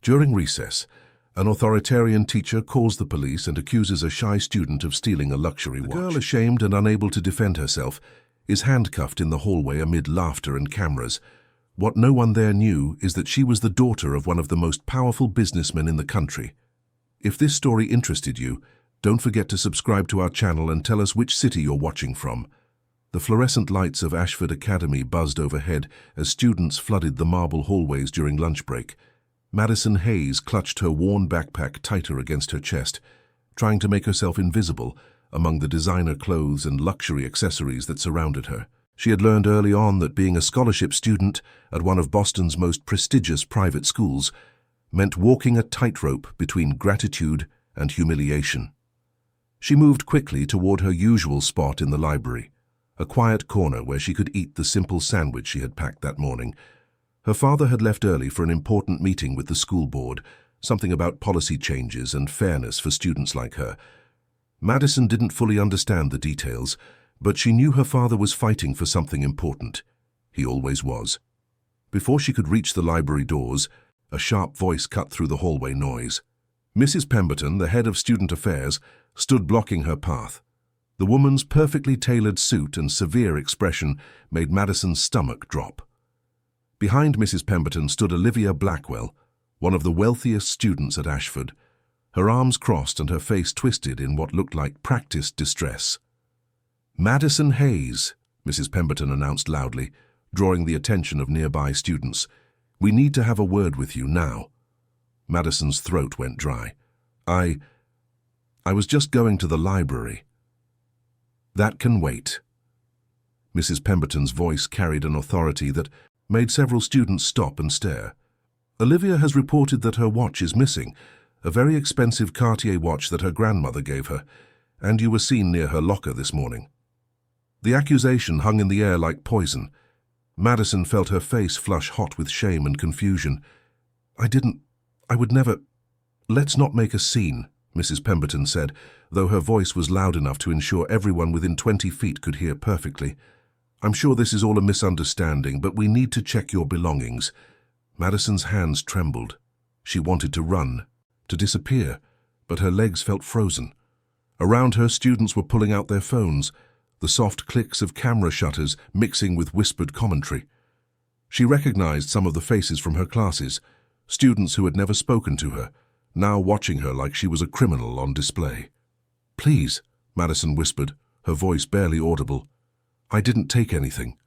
During recess, an authoritarian teacher calls the police and accuses a shy student of stealing a luxury watch. The girl, ashamed and unable to defend herself, is handcuffed in the hallway amid laughter and cameras. What no one there knew is that she was the daughter of one of the most powerful businessmen in the country. If this story interested you, don't forget to subscribe to our channel and tell us which city you're watching from. The fluorescent lights of Ashford Academy buzzed overhead as students flooded the marble hallways during lunch break. Madison Hayes clutched her worn backpack tighter against her chest, trying to make herself invisible among the designer clothes and luxury accessories that surrounded her. She had learned early on that being a scholarship student at one of Boston's most prestigious private schools meant walking a tightrope between gratitude and humiliation. She moved quickly toward her usual spot in the library, a quiet corner where she could eat the simple sandwich she had packed that morning. Her father had left early for an important meeting with the school board, something about policy changes and fairness for students like her. Madison didn't fully understand the details, but she knew her father was fighting for something important. He always was. Before she could reach the library doors, a sharp voice cut through the hallway noise. Mrs. Pemberton, the head of student affairs, stood blocking her path. The woman's perfectly tailored suit and severe expression made Madison's stomach drop. Behind Mrs. Pemberton stood Olivia Blackwell, one of the wealthiest students at Ashford, her arms crossed and her face twisted in what looked like practiced distress. "Madison Hayes," Mrs. Pemberton announced loudly, drawing the attention of nearby students. "We need to have a word with you now." Madison's throat went dry. I was just going to the library." "That can wait." Mrs. Pemberton's voice carried an authority that made several students stop and stare. "Olivia has reported that her watch is missing, a very expensive Cartier watch that her grandmother gave her, and you were seen near her locker this morning." The accusation hung in the air like poison. Madison felt her face flush hot with shame and confusion. I would never—" "Let's not make a scene," Mrs. Pemberton said, though her voice was loud enough to ensure everyone within 20 feet could hear perfectly. "I'm sure this is all a misunderstanding, but we need to check your belongings." Madison's hands trembled. She wanted to run, to disappear, but her legs felt frozen. Around her, students were pulling out their phones, the soft clicks of camera shutters mixing with whispered commentary. She recognized some of the faces from her classes, students who had never spoken to her, now watching her like she was a criminal on display. "Please," Madison whispered, her voice barely audible. "I didn't take anything."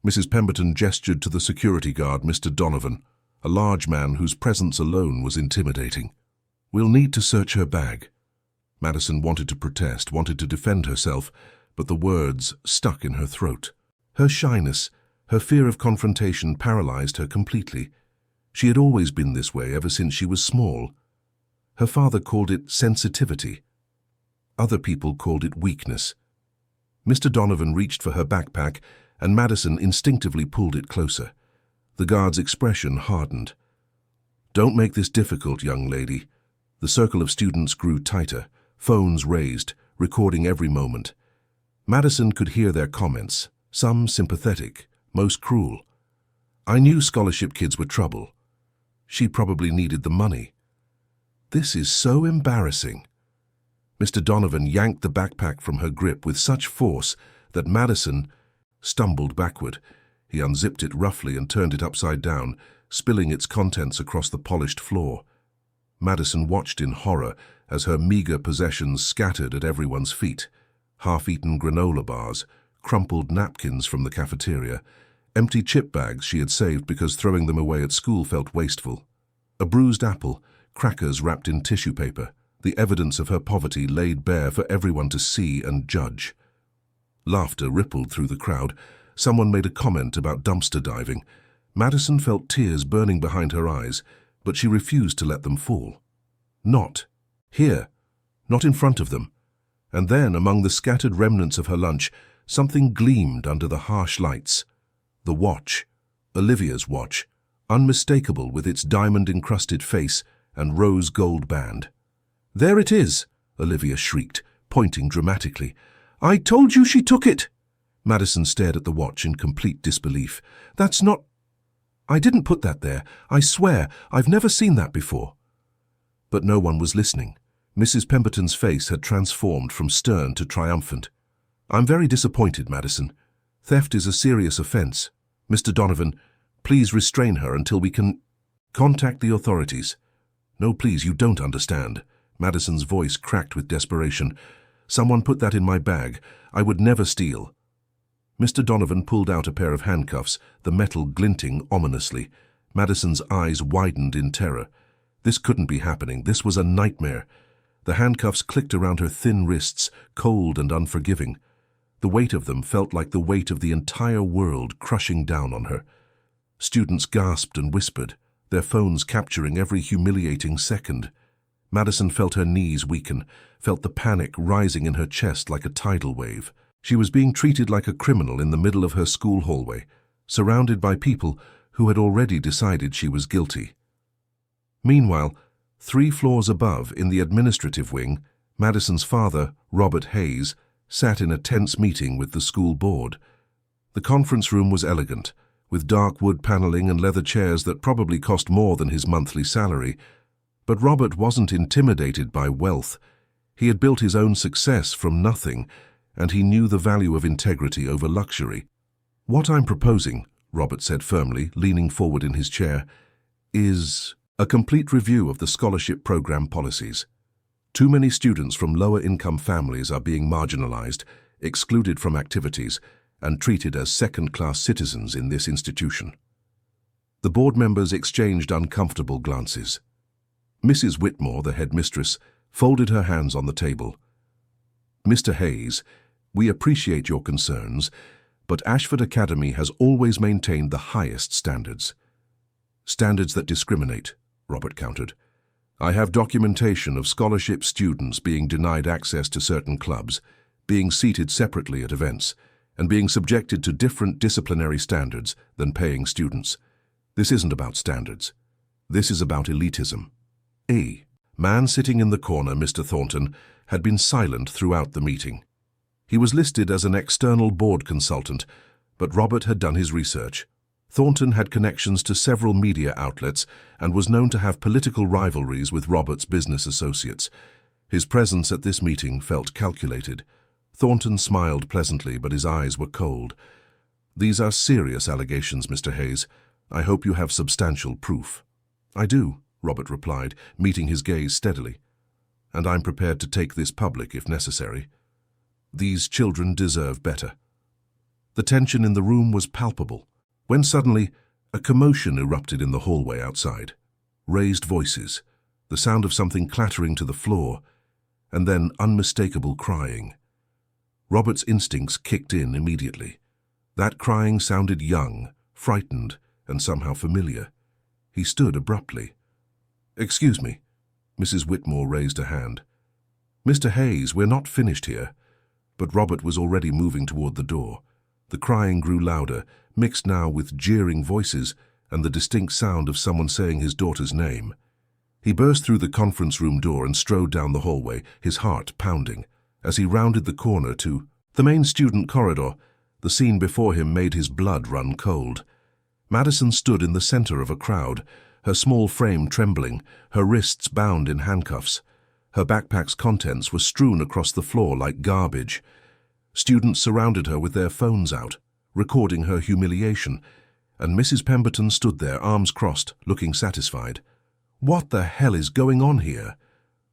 Mrs. Pemberton gestured to the security guard, Mr. Donovan, a large man whose presence alone was intimidating. "We'll need to search her bag." Madison wanted to protest, wanted to defend herself, but the words stuck in her throat. Her shyness, her fear of confrontation paralyzed her completely. She had always been this way ever since she was small. Her father called it sensitivity. Other people called it weakness. Mr. Donovan reached for her backpack, and Madison instinctively pulled it closer. The guard's expression hardened. "Don't make this difficult, young lady." The circle of students grew tighter, phones raised, recording every moment. Madison could hear their comments, some sympathetic, most cruel. "I knew scholarship kids were trouble. She probably needed the money." "This is so embarrassing." Mr. Donovan yanked the backpack from her grip with such force that Madison stumbled backward. He unzipped it roughly and turned it upside down, spilling its contents across the polished floor. Madison watched in horror as her meager possessions scattered at everyone's feet. Half-eaten granola bars, crumpled napkins from the cafeteria, empty chip bags she had saved because throwing them away at school felt wasteful. A bruised apple, crackers wrapped in tissue paper, the evidence of her poverty laid bare for everyone to see and judge. Laughter rippled through the crowd. Someone made a comment about dumpster diving. Madison felt tears burning behind her eyes, but she refused to let them fall. Not here, not in front of them. And then, among the scattered remnants of her lunch, something gleamed under the harsh lights. The watch, Olivia's watch, unmistakable with its diamond-encrusted face and rose gold band. "There it is," Olivia shrieked, pointing dramatically. "I told you she took it!" Madison stared at the watch in complete disbelief. "That's not—" I didn't put that there. I swear, I've never seen that before. But no one was listening. Mrs. Pemberton's face had transformed from stern to triumphant. I'm very disappointed, Madison. Theft is a serious offense. Mr. Donovan, please restrain her until we can contact the authorities. No, please, you don't understand. Madison's voice cracked with desperation. Someone put that in my bag. I would never steal. Mr. Donovan pulled out a pair of handcuffs, the metal glinting ominously. Madison's eyes widened in terror. This couldn't be happening. This was a nightmare. The handcuffs clicked around her thin wrists, cold and unforgiving. The weight of them felt like the weight of the entire world crushing down on her. Students gasped and whispered, their phones capturing every humiliating second. Madison felt her knees weaken, felt the panic rising in her chest like a tidal wave. She was being treated like a criminal in the middle of her school hallway, surrounded by people who had already decided she was guilty. Meanwhile, 3 floors above, in the administrative wing, Madison's father, Robert Hayes, sat in a tense meeting with the school board. The conference room was elegant, with dark wood paneling and leather chairs that probably cost more than his monthly salary. But Robert wasn't intimidated by wealth. He had built his own success from nothing, and he knew the value of integrity over luxury. What I'm proposing, Robert said firmly, leaning forward in his chair, is a complete review of the scholarship program policies. Too many students from lower-income families are being marginalized, excluded from activities, and treated as second-class citizens in this institution. The board members exchanged uncomfortable glances. Mrs. Whitmore, the headmistress, folded her hands on the table. Mr. Hayes, we appreciate your concerns, but Ashford Academy has always maintained the highest standards. Standards that discriminate, Robert countered. I have documentation of scholarship students being denied access to certain clubs, being seated separately at events, and being subjected to different disciplinary standards than paying students. This isn't about standards. This is about elitism. A man sitting in the corner, Mr. Thornton, had been silent throughout the meeting. He was listed as an external board consultant, but Robert had done his research. Thornton had connections to several media outlets and was known to have political rivalries with Robert's business associates. His presence at this meeting felt calculated. Thornton smiled pleasantly, but his eyes were cold. These are serious allegations, Mr. Hayes. I hope you have substantial proof. I do, Robert replied, meeting his gaze steadily. And I'm prepared to take this public if necessary. These children deserve better. The tension in the room was palpable, when suddenly a commotion erupted in the hallway outside. Raised voices, the sound of something clattering to the floor, and then unmistakable crying. Robert's instincts kicked in immediately. That crying sounded young, frightened, and somehow familiar. He stood abruptly. Excuse me. Mrs. Whitmore raised a hand. Mr. Hayes, we're not finished here. But Robert was already moving toward the door. The crying grew louder, mixed now with jeering voices and the distinct sound of someone saying his daughter's name. He burst through the conference room door and strode down the hallway, his heart pounding. As he rounded the corner to the main student corridor, the scene before him made his blood run cold. Madison stood in the center of a crowd, her small frame trembling, her wrists bound in handcuffs. Her backpack's contents were strewn across the floor like garbage. Students surrounded her with their phones out, recording her humiliation, and Mrs. Pemberton stood there, arms crossed, looking satisfied. What the hell is going on here?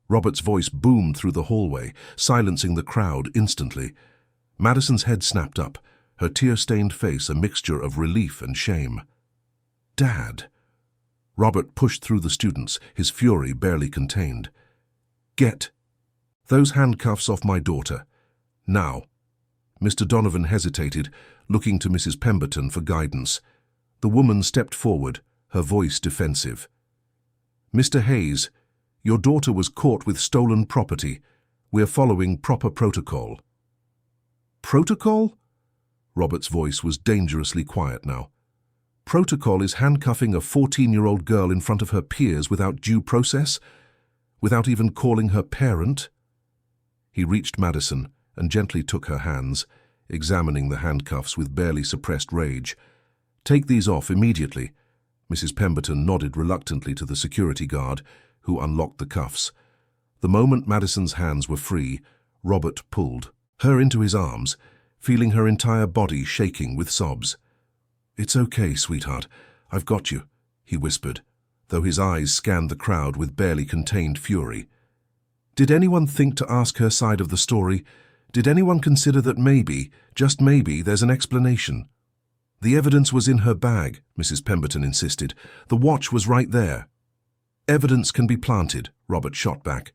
Robert's voice boomed through the hallway, silencing the crowd instantly. Madison's head snapped up, her tear-stained face a mixture of relief and shame. Dad! Robert pushed through the students, his fury barely contained. Get those handcuffs off my daughter. Now. Mr. Donovan hesitated, looking to Mrs. Pemberton for guidance. The woman stepped forward, her voice defensive. Mr. Hayes, your daughter was caught with stolen property. We're following proper protocol. Protocol? Robert's voice was dangerously quiet now. Protocol is handcuffing a 14-year-old girl in front of her peers without due process? Without even calling her parent? He reached Madison and gently took her hands, examining the handcuffs with barely suppressed rage. Take these off immediately. Mrs. Pemberton nodded reluctantly to the security guard, who unlocked the cuffs. The moment Madison's hands were free, Robert pulled her into his arms, feeling her entire body shaking with sobs. "It's okay, sweetheart. I've got you," he whispered, though his eyes scanned the crowd with barely contained fury. Did anyone think to ask her side of the story? Did anyone consider that maybe, just maybe, there's an explanation? "The evidence was in her bag," Mrs. Pemberton insisted. "The watch was right there." "Evidence can be planted," Robert shot back.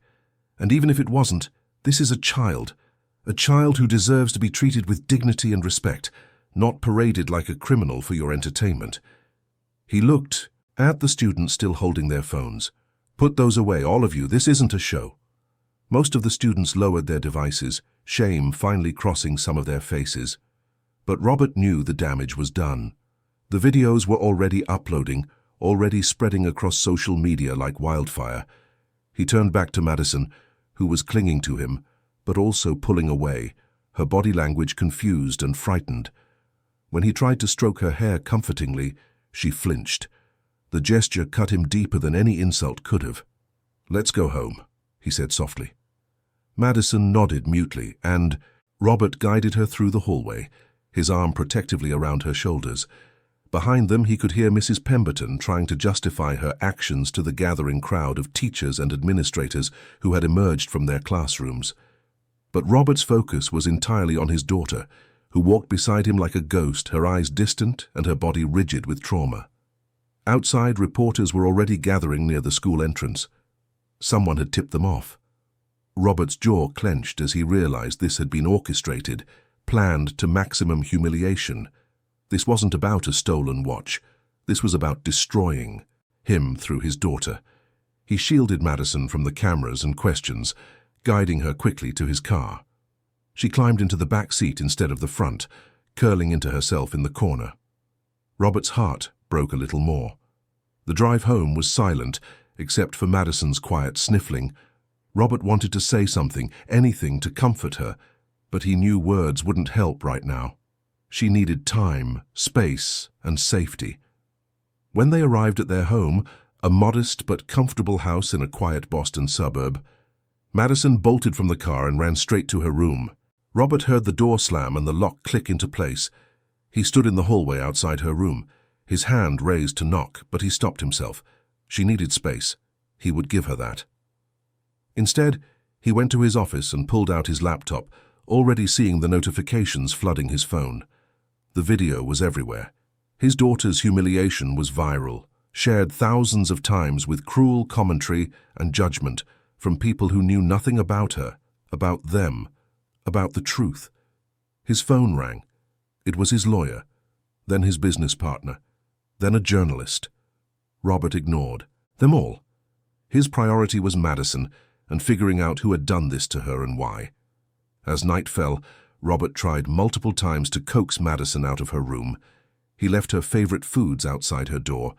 "And even if it wasn't, this is a child who deserves to be treated with dignity and respect, not paraded like a criminal for your entertainment." He looked at the students still holding their phones. "Put those away, all of you. This isn't a show." Most of the students lowered their devices, shame finally crossing some of their faces. But Robert knew the damage was done. The videos were already uploading, already spreading across social media like wildfire. He turned back to Madison, who was clinging to him, but also pulling away, her body language confused and frightened. When he tried to stroke her hair comfortingly, she flinched. The gesture cut him deeper than any insult could have. "Let's go home," he said softly. Madison nodded mutely, and Robert guided her through the hallway, his arm protectively around her shoulders. Behind them, he could hear Mrs. Pemberton trying to justify her actions to the gathering crowd of teachers and administrators who had emerged from their classrooms. But Robert's focus was entirely on his daughter, who walked beside him like a ghost, her eyes distant and her body rigid with trauma. Outside, reporters were already gathering near the school entrance. Someone had tipped them off. Robert's jaw clenched as he realized this had been orchestrated, planned to maximum humiliation. This wasn't about a stolen watch. This was about destroying him through his daughter. He shielded Madison from the cameras and questions, guiding her quickly to his car. She climbed into the back seat instead of the front, curling into herself in the corner. Robert's heart broke a little more. The drive home was silent, except for Madison's quiet sniffling. Robert wanted to say something, anything to comfort her, but he knew words wouldn't help right now. She needed time, space, and safety. When they arrived at their home, a modest but comfortable house in a quiet Boston suburb, Madison bolted from the car and ran straight to her room. Robert heard the door slam and the lock click into place. He stood in the hallway outside her room, his hand raised to knock, but he stopped himself. She needed space. He would give her that. Instead, he went to his office and pulled out his laptop, already seeing the notifications flooding his phone. The video was everywhere. His daughter's humiliation was viral, shared thousands of times with cruel commentary and judgment from people who knew nothing about her, about them, about the truth. His phone rang. It was his lawyer, then his business partner, then a journalist. Robert ignored them all. His priority was Madison and figuring out who had done this to her and why. As night fell, Robert tried multiple times to coax Madison out of her room. He left her favorite foods outside her door.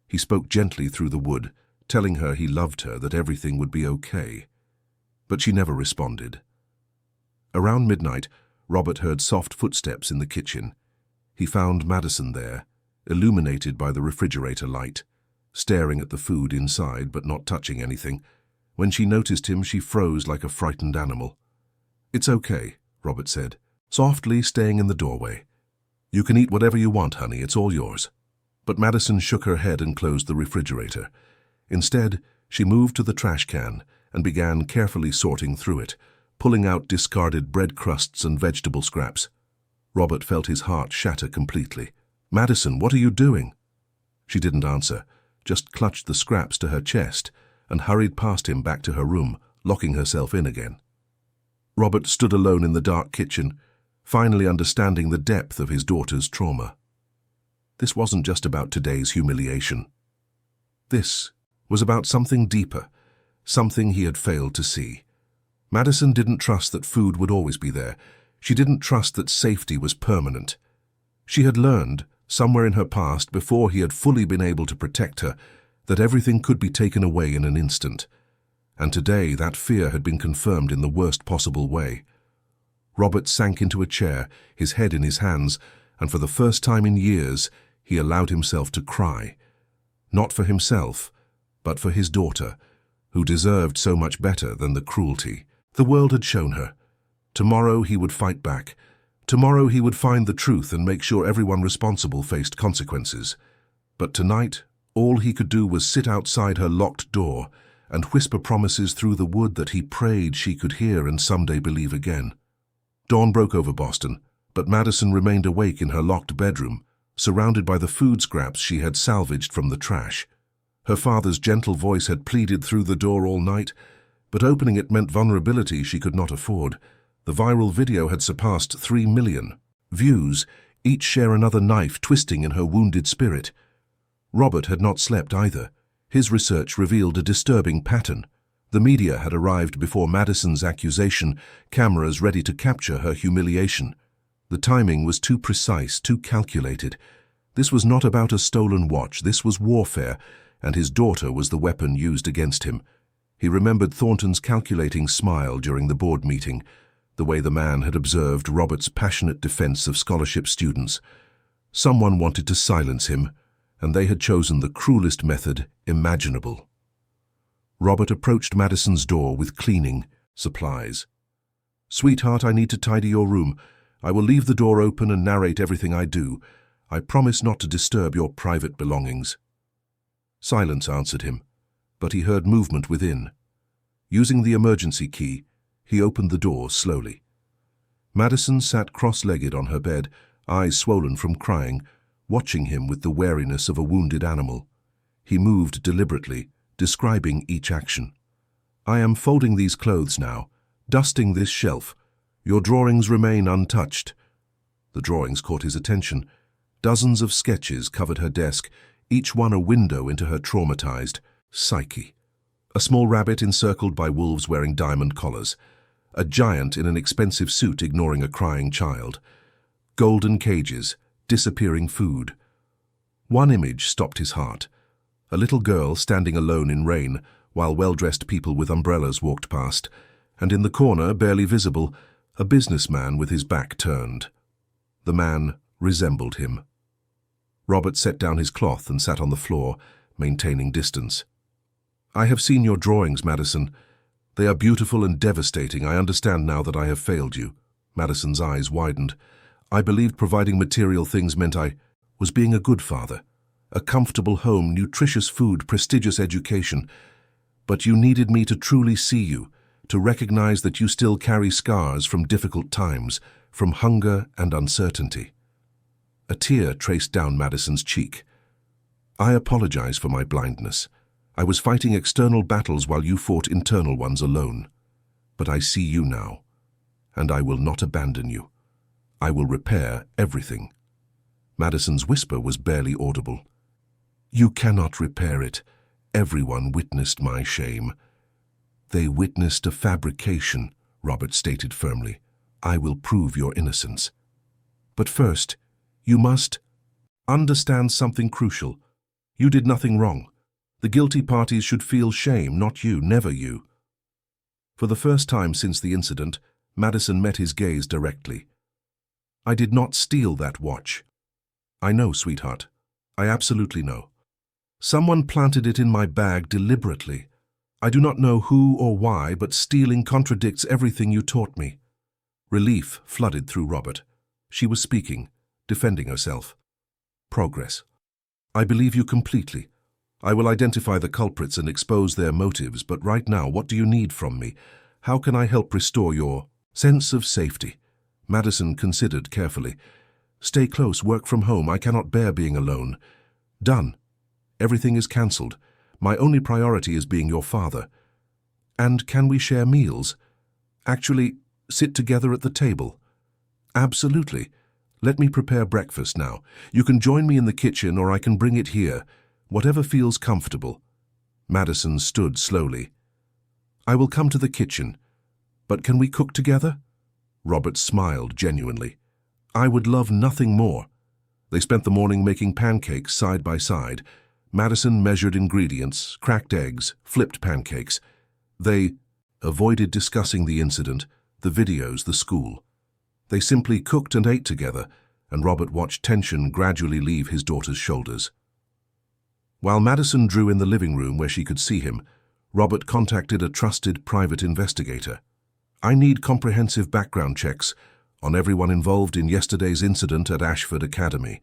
He spoke gently through the wood, telling her he loved her, that everything would be okay. But she never responded. Around midnight, Robert heard soft footsteps in the kitchen. He found Madison there, illuminated by the refrigerator light, staring at the food inside but not touching anything. When she noticed him, she froze like a frightened animal. "It's okay," Robert said, softly staying in the doorway. "You can eat whatever you want, honey, it's all yours." But Madison shook her head and closed the refrigerator. Instead, she moved to the trash can and began carefully sorting through it, pulling out discarded bread crusts and vegetable scraps. Robert felt his heart shatter completely. "Madison, what are you doing?" She didn't answer, just clutched the scraps to her chest and hurried past him back to her room, locking herself in again. Robert stood alone in the dark kitchen, finally understanding the depth of his daughter's trauma. This wasn't just about today's humiliation. This was about something deeper, something he had failed to see. Madison didn't trust that food would always be there. She didn't trust that safety was permanent. She had learned, somewhere in her past, before he had fully been able to protect her, that everything could be taken away in an instant. And today that fear had been confirmed in the worst possible way. Robert sank into a chair, his head in his hands, and for the first time in years, he allowed himself to cry. Not for himself, but for his daughter, who deserved so much better than the cruelty. The world had shown her. Tomorrow he would fight back. Tomorrow he would find the truth and make sure everyone responsible faced consequences. But tonight, all he could do was sit outside her locked door and whisper promises through the wood that he prayed she could hear and someday believe again. Dawn broke over Boston, but Madison remained awake in her locked bedroom, surrounded by the food scraps she had salvaged from the trash. Her father's gentle voice had pleaded through the door all night, but opening it meant vulnerability she could not afford. The viral video had surpassed 3 million views, each share another knife twisting in her wounded spirit. Robert had not slept either. His research revealed a disturbing pattern. The media had arrived before Madison's accusation, cameras ready to capture her humiliation. The timing was too precise, too calculated. This was not about a stolen watch, this was warfare, and his daughter was the weapon used against him. He remembered Thornton's calculating smile during the board meeting, the way the man had observed Robert's passionate defense of scholarship students. Someone wanted to silence him, and they had chosen the cruelest method imaginable. Robert approached Madison's door with cleaning supplies. "Sweetheart, I need to tidy your room. I will leave the door open and narrate everything I do. I promise not to disturb your private belongings." Silence answered him, but he heard movement within. Using the emergency key, he opened the door slowly. Madison sat cross-legged on her bed, eyes swollen from crying, watching him with the wariness of a wounded animal. He moved deliberately, describing each action. "I am folding these clothes now, dusting this shelf. Your drawings remain untouched." The drawings caught his attention. Dozens of sketches covered her desk, each one a window into her traumatized psyche. A small rabbit encircled by wolves wearing diamond collars. A giant in an expensive suit ignoring a crying child. Golden cages, disappearing food. One image stopped his heart. A little girl standing alone in rain while well-dressed people with umbrellas walked past, and in the corner, barely visible, a businessman with his back turned. The man resembled him. Robert set down his cloth and sat on the floor, maintaining distance. "I have seen your drawings, Madison. They are beautiful and devastating. I understand now that I have failed you." Madison's eyes widened. "I believed providing material things meant I was being a good father. A comfortable home, nutritious food, prestigious education. But you needed me to truly see you, to recognize that you still carry scars from difficult times, from hunger and uncertainty." A tear traced down Madison's cheek. "I apologize for my blindness. I was fighting external battles while you fought internal ones alone. But I see you now, and I will not abandon you. I will repair everything." Madison's whisper was barely audible. "You cannot repair it. Everyone witnessed my shame." "They witnessed a fabrication," Robert stated firmly. "I will prove your innocence. But first, you must understand something crucial. You did nothing wrong. The guilty parties should feel shame, not you, never you." For the first time since the incident, Madison met his gaze directly. "I did not steal that watch." "I know, sweetheart. I absolutely know. Someone planted it in my bag deliberately. I do not know who or why, but stealing contradicts everything you taught me." Relief flooded through Robert. She was speaking, defending herself. "Progress. I believe you completely. I will identify the culprits and expose their motives, but right now, what do you need from me? How can I help restore your sense of safety?" Madison considered carefully. "Stay close, work from home. I cannot bear being alone." "Done. Everything is cancelled. My only priority is being your father." "And can we share meals? Actually, sit together at the table?" "Absolutely. Let me prepare breakfast now. You can join me in the kitchen or I can bring it here. Whatever feels comfortable." Madison stood slowly. "I will come to the kitchen. But can we cook together?" Robert smiled genuinely. "I would love nothing more." They spent the morning making pancakes side by side. Madison measured ingredients, cracked eggs, flipped pancakes. They avoided discussing the incident, the videos, the school. They simply cooked and ate together, and Robert watched tension gradually leave his daughter's shoulders. While Madison drew in the living room where she could see him, Robert contacted a trusted private investigator. "I need comprehensive background checks on everyone involved in yesterday's incident at Ashford Academy.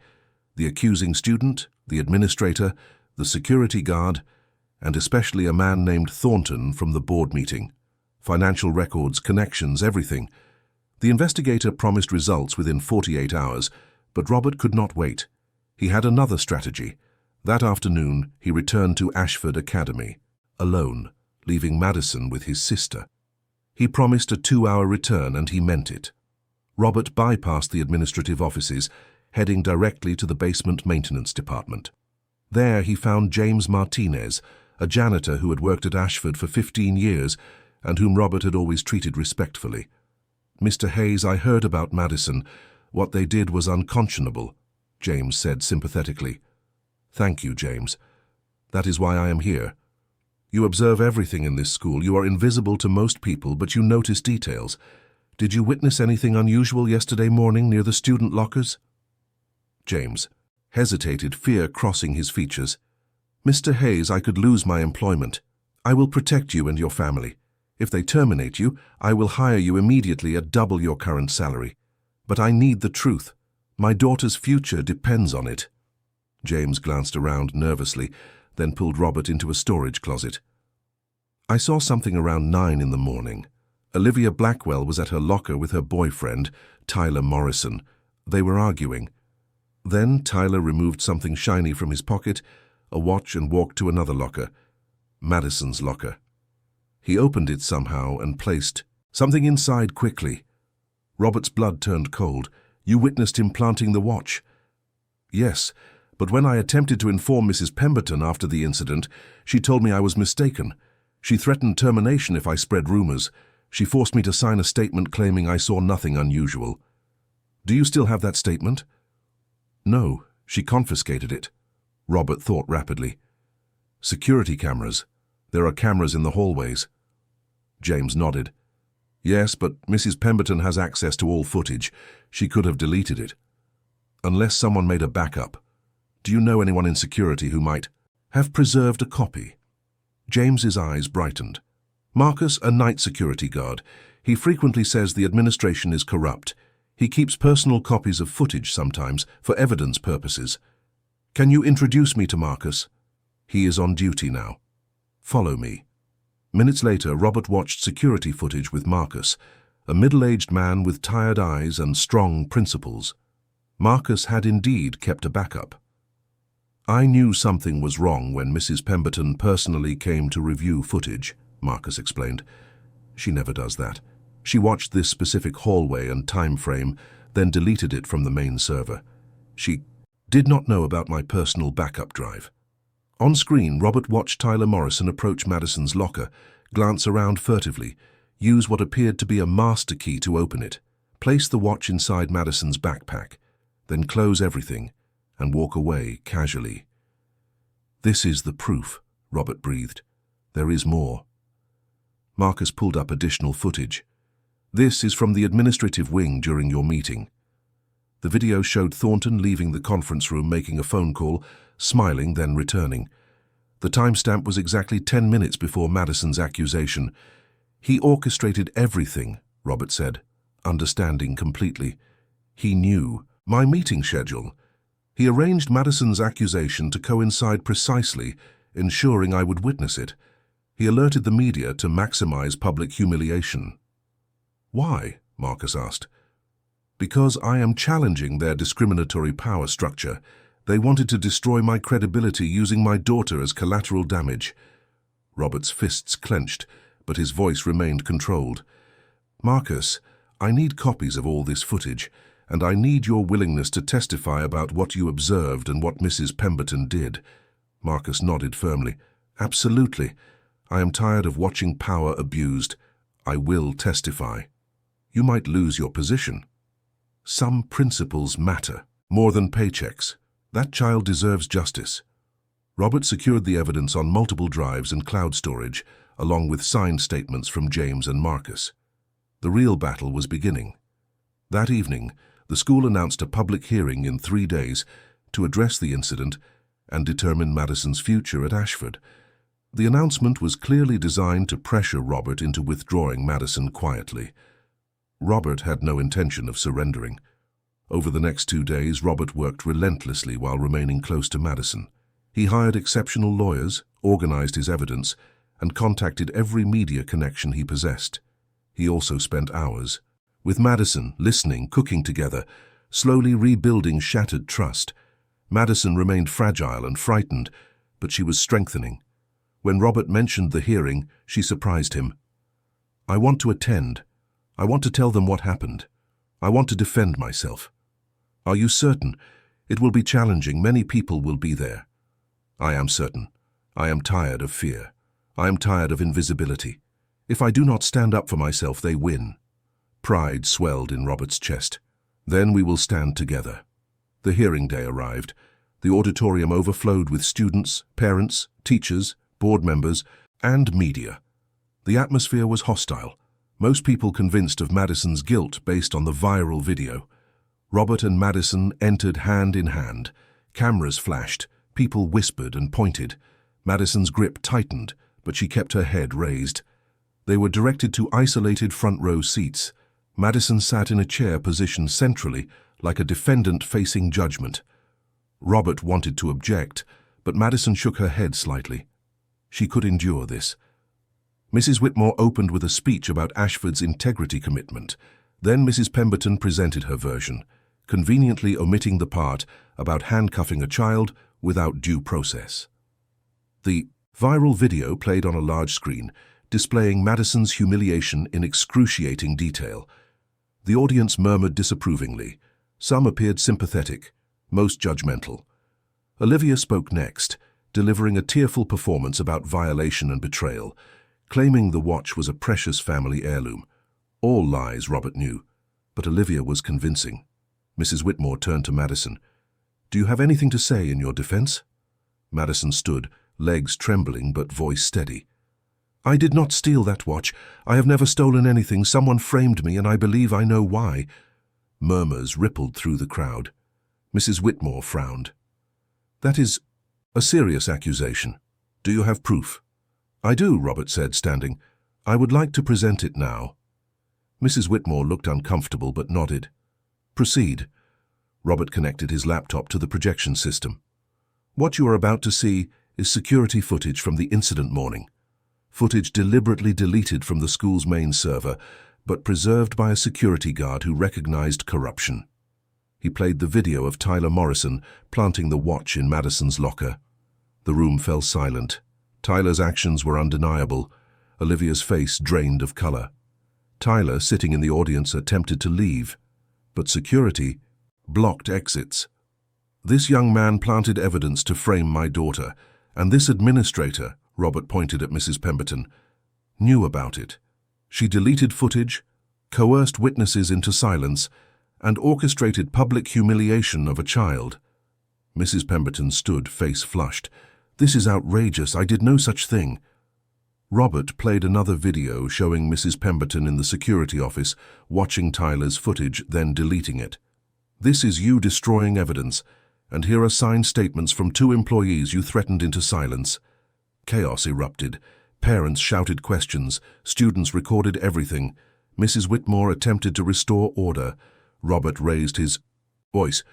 The accusing student, the administrator, the security guard, and especially a man named Thornton from the board meeting. Financial records, connections, everything." The investigator promised results within 48 hours, but Robert could not wait. He had another strategy. That afternoon, he returned to Ashford Academy, alone, leaving Madison with his sister. He promised a 2-hour return, and he meant it. Robert bypassed the administrative offices, heading directly to the basement maintenance department. There he found James Martinez, a janitor who had worked at Ashford for 15 years and whom Robert had always treated respectfully. "Mr. Hayes, I heard about Madison. What they did was unconscionable," James said sympathetically. "Thank you, James. That is why I am here. You observe everything in this school. You are invisible to most people, but you notice details. Did you witness anything unusual yesterday morning near the student lockers?" James hesitated, fear crossing his features. "Mr. Hayes, I could lose my employment. I will protect you and your family. If they terminate you, I will hire you immediately at double your current salary. But I need the truth. My daughter's future depends on it." James glanced around nervously, then pulled Robert into a storage closet. "I saw something around 9 in the morning. Olivia Blackwell was at her locker with her boyfriend, Tyler Morrison. They were arguing. Then Tyler removed something shiny from his pocket, a watch, and walked to another locker, Madison's locker. He opened it somehow and placed something inside quickly. Robert's blood turned cold. "You witnessed him planting the watch?" "Yes, but when I attempted to inform Mrs. Pemberton after the incident, she told me I was mistaken. She threatened termination if I spread rumors. She forced me to sign a statement claiming I saw nothing unusual." "Do you still have that statement?" "No, she confiscated it." Robert thought rapidly. "Security cameras. There are cameras in the hallways." James nodded. "Yes, but Mrs. Pemberton has access to all footage. She could have deleted it. Unless someone made a backup. Do you know anyone in security who might have preserved a copy?" James's eyes brightened. "Marcus, a night security guard. He frequently says the administration is corrupt. He keeps personal copies of footage sometimes for evidence purposes. Can you introduce me to Marcus? He is on duty now. Follow me." Minutes later, Robert watched security footage with Marcus, a middle-aged man with tired eyes and strong principles. Marcus had indeed kept a backup. "I knew something was wrong when Mrs. Pemberton personally came to review footage," Marcus explained. "She never does that. She watched this specific hallway and time frame, then deleted it from the main server. She did not know about my personal backup drive." On screen, Robert watched Tyler Morrison approach Madison's locker, glance around furtively, use what appeared to be a master key to open it, place the watch inside Madison's backpack, then close everything and walk away casually. "This is the proof," Robert breathed. "There is more." Marcus pulled up additional footage. "This is from the administrative wing during your meeting." The video showed Thornton leaving the conference room, making a phone call, smiling, then returning. The timestamp was exactly 10 minutes before Madison's accusation. "He orchestrated everything," Robert said, understanding completely. "He knew my meeting schedule. He arranged Madison's accusation to coincide precisely, ensuring I would witness it. He alerted the media to maximize public humiliation." "Why?" Marcus asked. "Because I am challenging their discriminatory power structure. They wanted to destroy my credibility using my daughter as collateral damage." Robert's fists clenched, but his voice remained controlled. "Marcus, I need copies of all this footage, and I need your willingness to testify about what you observed and what Mrs. Pemberton did." Marcus nodded firmly. "Absolutely. I am tired of watching power abused. I will testify." "You might lose your position." "Some principles matter, more than paychecks. That child deserves justice." Robert secured the evidence on multiple drives and cloud storage, along with signed statements from James and Marcus. The real battle was beginning. That evening, the school announced a public hearing in 3 days to address the incident and determine Madison's future at Ashford. The announcement was clearly designed to pressure Robert into withdrawing Madison quietly. Robert had no intention of surrendering. Over the next 2 days, Robert worked relentlessly while remaining close to Madison. He hired exceptional lawyers, organized his evidence, and contacted every media connection he possessed. He also spent hours with Madison, listening, cooking together, slowly rebuilding shattered trust. Madison remained fragile and frightened, but she was strengthening. When Robert mentioned the hearing, she surprised him. "I want to attend. I want to tell them what happened. I want to defend myself." "Are you certain? It will be challenging. Many people will be there." "I am certain. I am tired of fear. I am tired of invisibility. If I do not stand up for myself, they win." Pride swelled in Robert's chest. "Then we will stand together." The hearing day arrived. The auditorium overflowed with students, parents, teachers, board members, and media. The atmosphere was hostile, most people convinced of Madison's guilt based on the viral video. Robert and Madison entered hand in hand. Cameras flashed, people whispered and pointed. Madison's grip tightened, but she kept her head raised. They were directed to isolated front-row seats. Madison sat in a chair positioned centrally, like a defendant facing judgment. Robert wanted to object, but Madison shook her head slightly. She could endure this. Mrs. Whitmore opened with a speech about Ashford's integrity commitment. Then Mrs. Pemberton presented her version, conveniently omitting the part about handcuffing a child without due process. The viral video played on a large screen, displaying Madison's humiliation in excruciating detail. The audience murmured disapprovingly. Some appeared sympathetic, most judgmental. Olivia spoke next, delivering a tearful performance about violation and betrayal, claiming the watch was a precious family heirloom. All lies, Robert knew, but Olivia was convincing. Mrs. Whitmore turned to Madison. "Do you have anything to say in your defense?" Madison stood, legs trembling but voice steady. "I did not steal that watch. I have never stolen anything. Someone framed me, and I believe I know why." Murmurs rippled through the crowd. Mrs. Whitmore frowned. "That is a serious accusation. Do you have proof?" "I do," Robert said, standing. "I would like to present it now." Mrs. Whitmore looked uncomfortable but nodded. "Proceed." Robert connected his laptop to the projection system. "What you are about to see is security footage from the incident morning. Footage deliberately deleted from the school's main server, but preserved by a security guard who recognized corruption." He played the video of Tyler Morrison planting the watch in Madison's locker. The room fell silent. Tyler's actions were undeniable, Olivia's face drained of color. Tyler, sitting in the audience, attempted to leave, but security blocked exits. "This young man planted evidence to frame my daughter, and this administrator," Robert pointed at Mrs. Pemberton, "knew about it. She deleted footage, coerced witnesses into silence, and orchestrated public humiliation of a child." Mrs. Pemberton stood, face flushed. "This is outrageous. I did no such thing." Robert played another video showing Mrs. Pemberton in the security office watching Tyler's footage, then deleting it. "This is you destroying evidence, and here are signed statements from 2 employees you threatened into silence." Chaos erupted. Parents shouted questions. Students recorded everything. Mrs. Whitmore attempted to restore order. Robert raised his voice.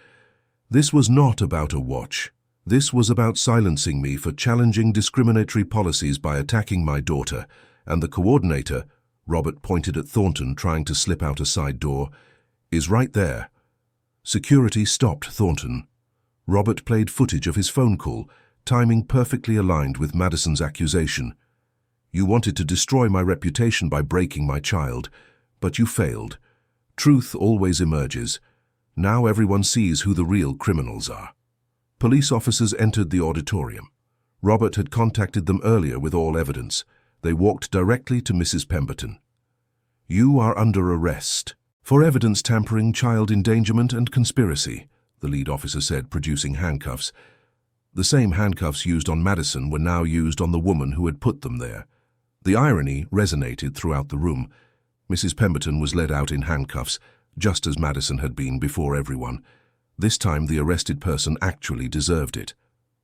"This was not about a watch. This was about silencing me for challenging discriminatory policies by attacking my daughter, and the coordinator," Robert pointed at Thornton trying to slip out a side door, "is right there." Security stopped Thornton. Robert played footage of his phone call, timing perfectly aligned with Madison's accusation. "You wanted to destroy my reputation by breaking my child, but you failed. Truth always emerges. Now everyone sees who the real criminals are." Police officers entered the auditorium. Robert had contacted them earlier with all evidence. They walked directly to Mrs. Pemberton. "You are under arrest for evidence tampering, child endangerment, and conspiracy," the lead officer said, producing handcuffs. The same handcuffs used on Madison were now used on the woman who had put them there. The irony resonated throughout the room. Mrs. Pemberton was led out in handcuffs, just as Madison had been before everyone. This time the arrested person actually deserved it.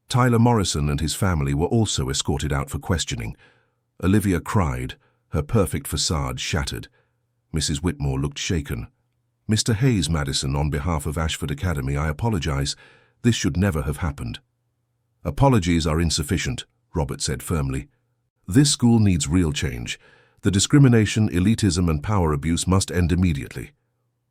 Tyler Morrison and his family were also escorted out for questioning. Olivia cried, her perfect facade shattered. Mrs. Whitmore looked shaken. "Mr. Hayes, Madison, on behalf of Ashford Academy, I apologize. This should never have happened." "Apologies are insufficient," Robert said firmly. "This school needs real change. The discrimination, elitism, and power abuse must end immediately."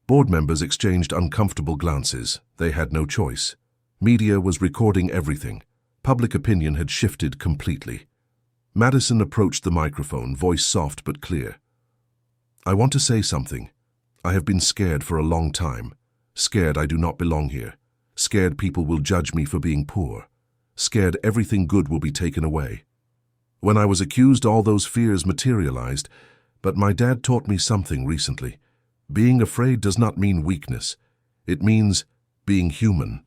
Board members exchanged uncomfortable glances. They had no choice. Media was recording everything. Public opinion had shifted completely. Madison approached the microphone, voice soft but clear. "I want to say something. I have been scared for a long time. Scared I do not belong here. Scared people will judge me for being poor. Scared everything good will be taken away. When I was accused, all those fears materialized, but my dad taught me something recently. Being afraid does not mean weakness. It means being human.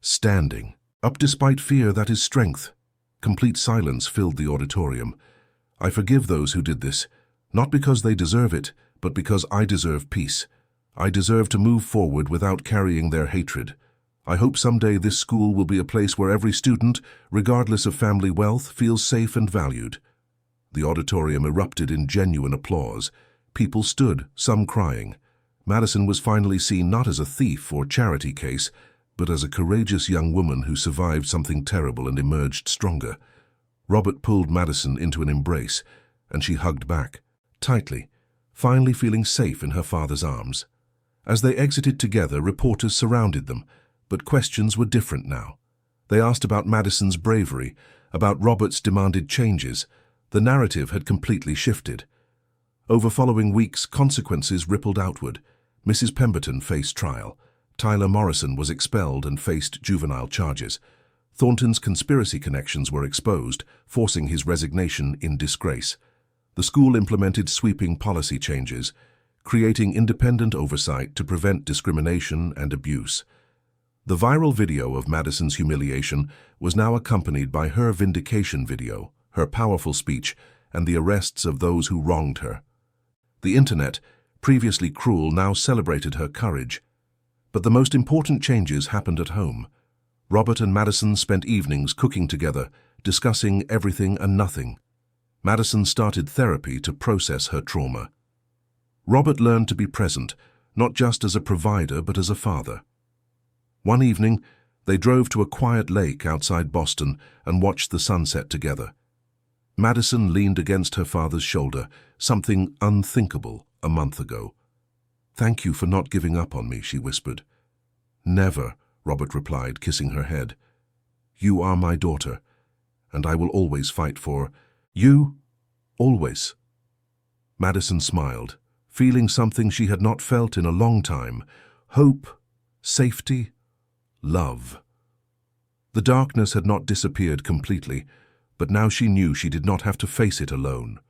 Standing up despite fear, that is strength." Complete silence filled the auditorium. "I forgive those who did this, not because they deserve it, but because I deserve peace. I deserve to move forward without carrying their hatred. I hope someday this school will be a place where every student, regardless of family wealth, feels safe and valued." The auditorium erupted in genuine applause. People stood, some crying. Madison was finally seen not as a thief or charity case, but as a courageous young woman who survived something terrible and emerged stronger. Robert pulled Madison into an embrace, and she hugged back, tightly, finally feeling safe in her father's arms. As they exited together, reporters surrounded them, but questions were different now. They asked about Madison's bravery, about Robert's demanded changes. The narrative had completely shifted. Over following weeks, consequences rippled outward. Mrs. Pemberton faced trial. Tyler Morrison was expelled and faced juvenile charges. Thornton's conspiracy connections were exposed, forcing his resignation in disgrace. The school implemented sweeping policy changes, creating independent oversight to prevent discrimination and abuse. The viral video of Madison's humiliation was now accompanied by her vindication video, her powerful speech, and the arrests of those who wronged her. The internet, previously cruel, now celebrated her courage. But the most important changes happened at home. Robert and Madison spent evenings cooking together, discussing everything and nothing. Madison started therapy to process her trauma. Robert learned to be present, not just as a provider but as a father. One evening, they drove to a quiet lake outside Boston and watched the sunset together. Madison leaned against her father's shoulder, something unthinkable a month ago. "Thank you for not giving up on me," she whispered. "Never," Robert replied, kissing her head. "You are my daughter, and I will always fight for you, always." Madison smiled, feeling something she had not felt in a long time: hope, safety, love. The darkness had not disappeared completely, but now she knew she did not have to face it alone.